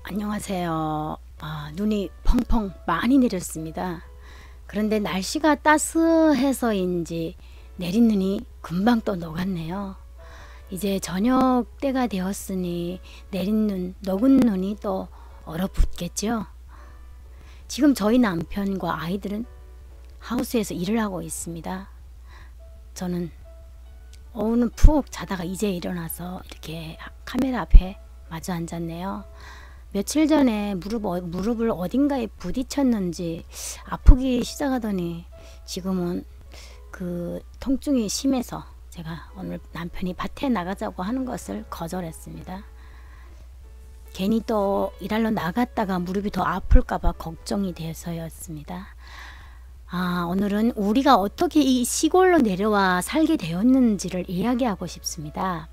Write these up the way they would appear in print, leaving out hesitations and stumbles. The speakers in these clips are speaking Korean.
안녕하세요. 눈이 펑펑 많이 내렸습니다. 그런데 날씨가 따스해서인지 내린 눈이 금방 또 녹았네요. 이제 저녁 때가 되었으니 내린 눈, 녹은 눈이 또 얼어붙겠죠. 지금 저희 남편과 아이들은 하우스에서 일을 하고 있습니다. 저는 오후는 푹 자다가 이제 일어나서 이렇게 카메라 앞에 마주 앉았네요. 며칠 전에 무릎을 어딘가에 부딪혔는지 아프기 시작하더니 지금은 그 통증이 심해서 제가 오늘 남편이 밭에 나가자고 하는 것을 거절했습니다. 괜히 또 일하러 나갔다가 무릎이 더 아플까봐 걱정이 돼서였습니다. 오늘은 우리가 어떻게 이 시골로 내려와 살게 되었는지를 이야기하고 싶습니다.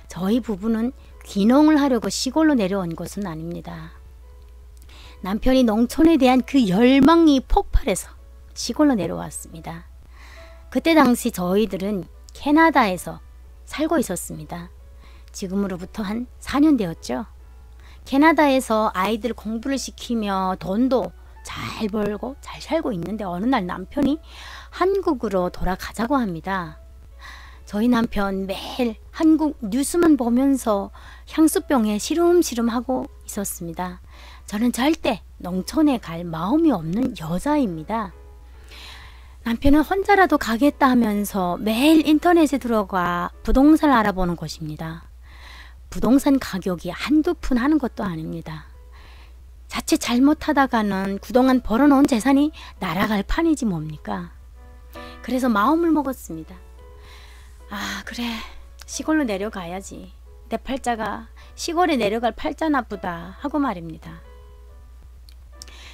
저희 부부는 귀농을 하려고 시골로 내려온 것은 아닙니다. 남편이 농촌에 대한 그 열망이 폭발해서 시골로 내려왔습니다. 그때 당시 저희들은 캐나다에서 살고 있었습니다. 지금으로부터 한 4년 되었죠. 캐나다에서 아이들 공부를 시키며 돈도 잘 벌고 잘 살고 있는데 어느 날 남편이 한국으로 돌아가자고 합니다. 저희 남편 매일 한국 뉴스만 보면서 향수병에 시름시름 하고 있었습니다. 저는 절대 농촌에 갈 마음이 없는 여자입니다. 남편은 혼자라도 가겠다 하면서 매일 인터넷에 들어가 부동산을 알아보는 것입니다. 부동산 가격이 한두 푼 하는 것도 아닙니다. 자칫 잘못하다가는 그동안 벌어놓은 재산이 날아갈 판이지 뭡니까? 그래서 마음을 먹었습니다. 그래, 시골로 내려가야지. 내 팔자가 시골에 내려갈 팔자나 보다 하고 말입니다.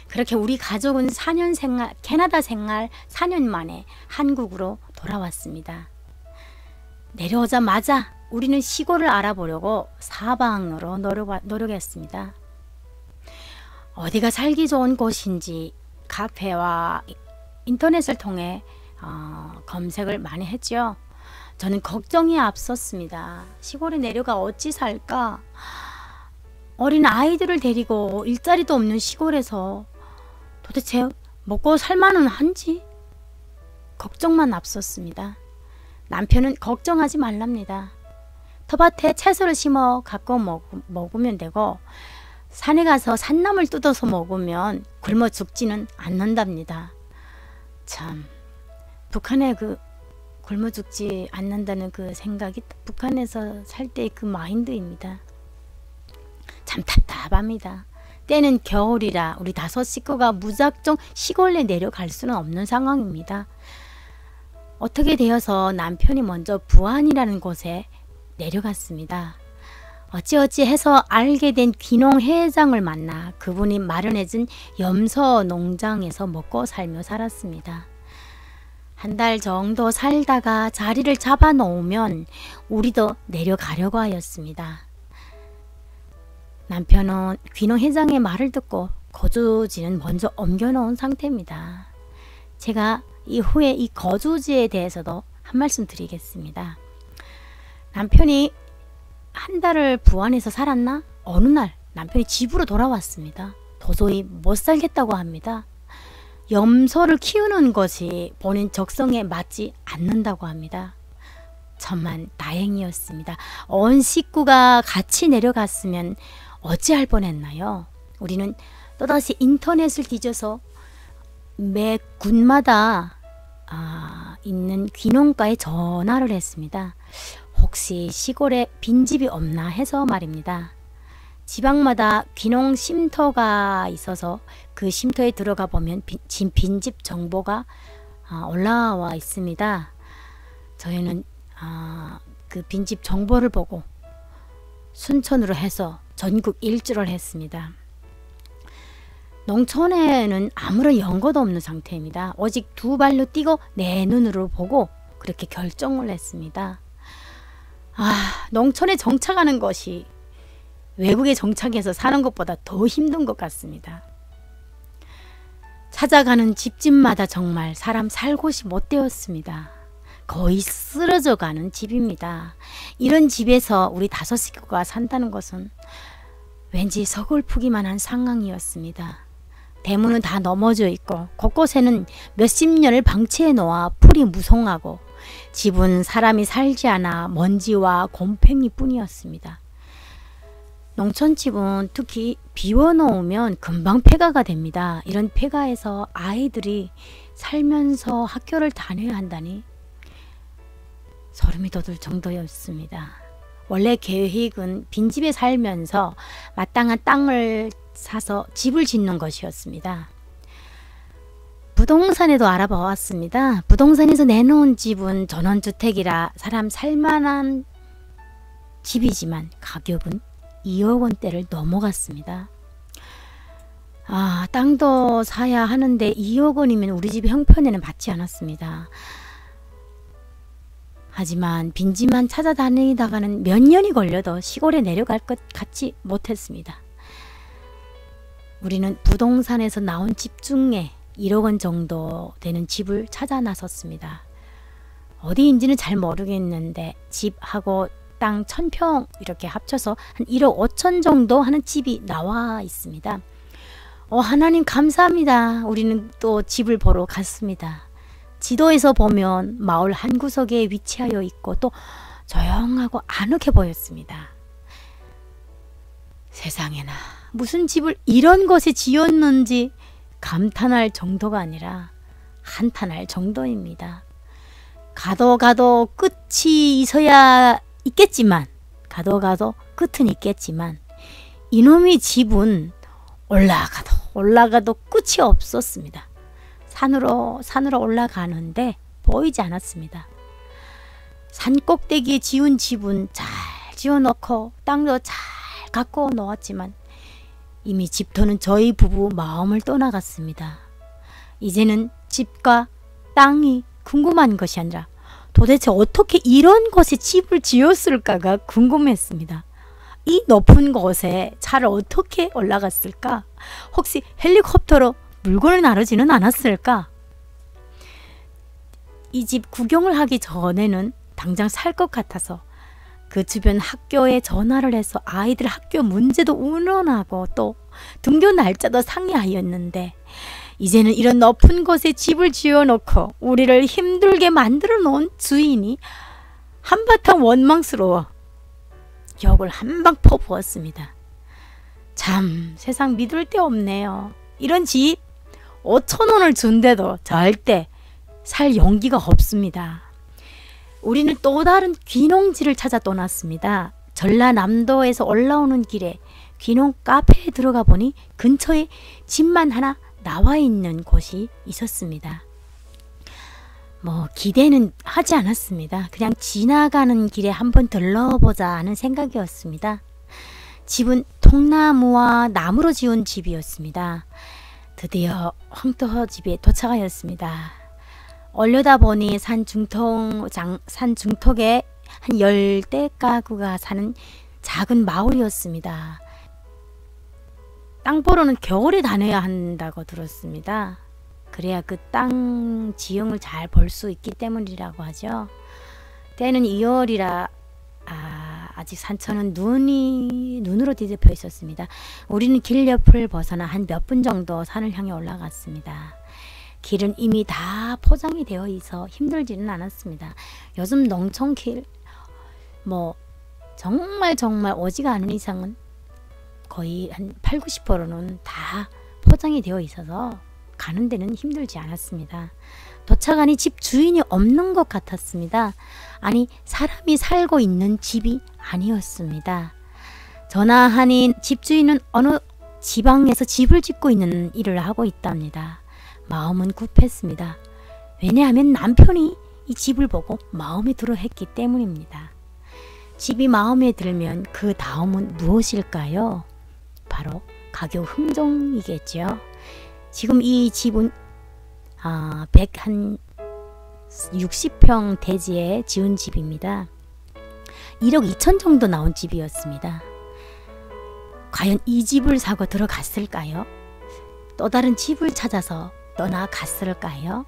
그렇게 우리 가족은 캐나다 생활 4년 만에 한국으로 돌아왔습니다. 내려오자마자 우리는 시골을 알아보려고 사방으로 노력했습니다. 어디가 살기 좋은 곳인지 카페와 인터넷을 통해 검색을 많이 했죠. 저는 걱정이 앞섰습니다. 시골에 내려가 어찌 살까? 어린 아이들을 데리고 일자리도 없는 시골에서 도대체 먹고 살만은 한지? 걱정만 앞섰습니다. 남편은 걱정하지 말랍니다. 텃밭에 채소를 심어 갖고 먹으면 되고 산에 가서 산나물 뜯어서 먹으면 굶어 죽지는 않는답니다. 참, 북한에 굶어 죽지 않는다는 그 생각이 북한에서 살 때 그 마인드입니다. 참 답답합니다. 때는 겨울이라 우리 5 식구가 무작정 시골에 내려갈 수는 없는 상황입니다. 어떻게 되어서 남편이 먼저 부안이라는 곳에 내려갔습니다. 어찌어찌 해서 알게 된 귀농 회장을 만나 그분이 마련해준 염소 농장에서 먹고 살며 살았습니다. 한 달 정도 살다가 자리를 잡아 놓으면 우리도 내려가려고 하였습니다. 남편은 귀농 회장의 말을 듣고 거주지는 먼저 옮겨 놓은 상태입니다. 제가 이후에 이 거주지에 대해서도 한 말씀 드리겠습니다. 남편이 한 달을 부안에서 살았나? 어느 날 남편이 집으로 돌아왔습니다. 도저히 못 살겠다고 합니다. 염소를 키우는 것이 본인 적성에 맞지 않는다고 합니다. 천만 다행이었습니다. 온 식구가 같이 내려갔으면 어찌할 뻔했나요? 우리는 또다시 인터넷을 뒤져서 매 군마다 있는 귀농가에 전화를 했습니다. 혹시 시골에 빈집이 없나 해서 말입니다. 지방마다 귀농 쉼터가 있어서 그 쉼터에 들어가 보면 빈집 정보가 올라와 있습니다. 저희는 그 빈집 정보를 보고 순천으로 해서 전국 일주를 했습니다. 농촌에는 아무런 연고도 없는 상태입니다. 오직 2발로 뛰고 내 눈으로 보고 그렇게 결정을 했습니다. 농촌에 정착하는 것이 외국에 정착해서 사는 것보다 더 힘든 것 같습니다. 찾아가는 집집마다 정말 사람 살 곳이 못 되었습니다. 거의 쓰러져 가는 집입니다. 이런 집에서 우리 5 식구가 산다는 것은 왠지 서글프기만 한 상황이었습니다. 대문은 다 넘어져 있고 곳곳에는 몇십 년을 방치해 놓아 풀이 무성하고 집은 사람이 살지 않아 먼지와 곰팡이 뿐이었습니다. 농촌집은 특히 비워놓으면 금방 폐가가 됩니다. 이런 폐가에서 아이들이 살면서 학교를 다녀야 한다니 소름이 돋을 정도였습니다. 원래 계획은 빈집에 살면서 마땅한 땅을 사서 집을 짓는 것이었습니다. 부동산에도 알아보았습니다. 부동산에서 내놓은 집은 전원주택이라 사람 살만한 집이지만 가격은 2억 원대를 넘어갔습니다. 땅도 사야 하는데 2억 원이면 우리 집 형편에는 맞지 않았습니다. 하지만 빈집만 찾아다니다가는 몇 년이 걸려도 시골에 내려갈 것 같지 못했습니다. 우리는 부동산에서 나온 집 중에 1억 원 정도 되는 집을 찾아 나섰습니다. 어디인지는 잘 모르겠는데 집하고 땅 1000평 이렇게 합쳐서 한 1억 5천 정도 하는 집이 나와 있습니다. 하나님 감사합니다. 우리는 또 집을 보러 갔습니다. 지도에서 보면 마을 한 구석에 위치하여 있고 또 조용하고 아늑해 보였습니다. 세상에나 무슨 집을 이런 곳에 지었는지 감탄할 정도가 아니라 한탄할 정도입니다. 가도 끝이 있어야 있겠지만 가도 끝은 있겠지만 이놈의 집은 올라가도 끝이 없었습니다. 산으로 올라가는데 보이지 않았습니다. 산 꼭대기에 지은 집은 잘 지어놓고 땅도 잘 갖고 놓았지만 이미 집터는 저희 부부 마음을 떠나갔습니다. 이제는 집과 땅이 궁금한 것이 아니라 도대체 어떻게 이런 곳에 집을 지었을까가 궁금했습니다. 이 높은 곳에 차를 어떻게 올라갔을까? 혹시 헬리콥터로 물건을 나르지는 않았을까? 이 집 구경을 하기 전에는 당장 살 것 같아서 그 주변 학교에 전화를 해서 아이들 학교 문제도 의논하고 또 등교 날짜도 상의하였는데 이제는 이런 높은 곳에 집을 지어놓고 우리를 힘들게 만들어 놓은 주인이 한바탕 원망스러워 욕을 한 방 퍼부었습니다. 참 세상 믿을 데 없네요. 이런 집 5천 원을 준대도 절대 살 용기가 없습니다. 우리는 또 다른 귀농지를 찾아 떠났습니다. 전라남도에서 올라오는 길에 귀농 카페에 들어가 보니 근처에 집만 하나 나와 있는 곳이 있었습니다. 기대는 하지 않았습니다. 그냥 지나가는 길에 한번 들러보자 하는 생각이었습니다. 집은 통나무와 나무로 지은 집이었습니다. 드디어 황토집에 도착하였습니다. 올려다보니 산 중턱에 한 10대 가구가 사는 작은 마을이었습니다. 땅 보러는 겨울에 다녀야 한다고 들었습니다. 그래야 그 땅 지형을 잘 볼 수 있기 때문이라고 하죠. 때는 2월이라 아직 산천은 눈으로 뒤덮여 있었습니다. 우리는 길 옆을 벗어나 한 몇 분 정도 산을 향해 올라갔습니다. 길은 이미 다 포장이 되어 있어 힘들지는 않았습니다. 요즘 농촌길 정말 오지가 않은 이상은 거의 한 80~90%는 다 포장이 되어 있어서 가는 데는 힘들지 않았습니다. 도착하니 집 주인이 없는 것 같았습니다. 아니 사람이 살고 있는 집이 아니었습니다. 전화하니 집주인은 어느 지방에서 집을 짓고 있는 일을 하고 있답니다. 마음은 급했습니다. 왜냐하면 남편이 이 집을 보고 마음에 들어 했기 때문입니다. 집이 마음에 들면 그 다음은 무엇일까요? 바로 가격 흥정이겠죠. 지금 이 집은 160평 대지에 지은 집입니다. 1억 2천 정도 나온 집이었습니다. 과연 이 집을 사고 들어갔을까요? 또 다른 집을 찾아서 떠나갔을까요?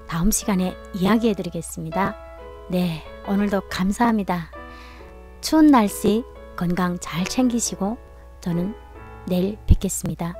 다음 시간에 이야기해 드리겠습니다. 네, 오늘도 감사합니다. 추운 날씨 건강 잘 챙기시고 저는 내일 뵙겠습니다.